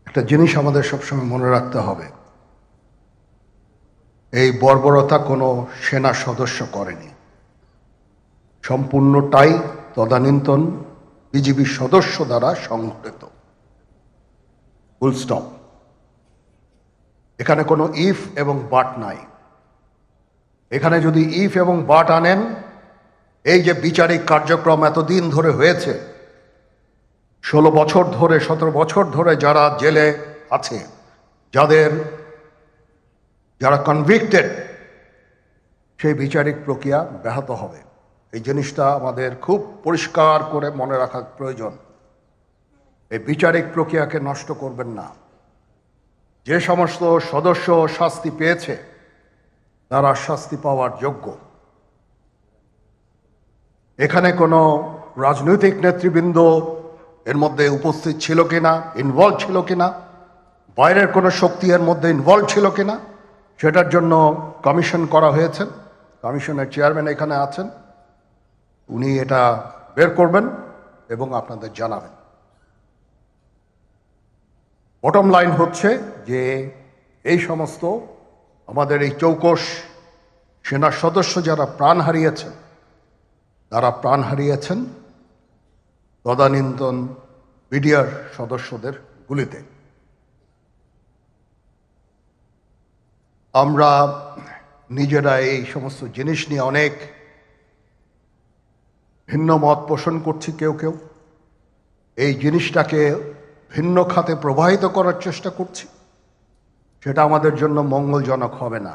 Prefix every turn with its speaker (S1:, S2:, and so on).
S1: একটা জিনিস আমাদের সবসময় মনে রাখতে হবে, এই বর্বরতা কোনো সেনা সদস্য করেনি, সম্পূর্ণটাই তদানীন্তন বিজিবি সদস্য দ্বারা সংঘটিত। Full stop. এখানে কোনো ইফ এবং বাট নাই। এখানে যদি ইফ এবং বাট আনেন, এই যে বিচারিক কার্যক্রম এতদিন ধরে হয়েছে, 16 বছর ধরে 17 বছর ধরে যারা জেলে আছে, যারা কনভিক্টেড, সেই বিচারিক প্রক্রিয়া ব্যাহত হবে। এই জিনিসটা আমাদের খুব পরিষ্কার করে মনে রাখা প্রয়োজন। এই বিচারিক প্রক্রিয়াকে নষ্ট করবেন না। যে সমস্ত সদস্য শাস্তি পেয়েছে তারা শাস্তি পাওয়ার যোগ্য। এখানে কোনো রাজনৈতিক নেতৃবৃন্দ এর মধ্যে উপস্থিত ছিল কিনা, ইনভলভ ছিল কিনা, বাইরের কোনো শক্তি এর মধ্যে ইনভলভ ছিল কিনা, সেটার জন্য কমিশন করা হয়েছে। কমিশনের চেয়ারম্যান এখানে আছেন, উনি এটা বের করবেন এবং আপনাদের জানাবেন। বটম লাইন হচ্ছে যে এই সমস্ত আমাদের এই চৌকস সেনা সদস্য যারা প্রাণ হারিয়েছেন, তারা প্রাণ হারিয়েছেন তদানীন্তন বিডিআর সদস্যদের গুলিতে। আমরা নিজেরা এই সমস্ত জিনিস নিয়ে অনেক ভিন্ন মত পোষণ করছি। কেউ কেউ এই জিনিসটাকে ভিন্ন খাতে প্রবাহিত করার চেষ্টা করছি। সেটা আমাদের জন্য মঙ্গলজনক হবে না।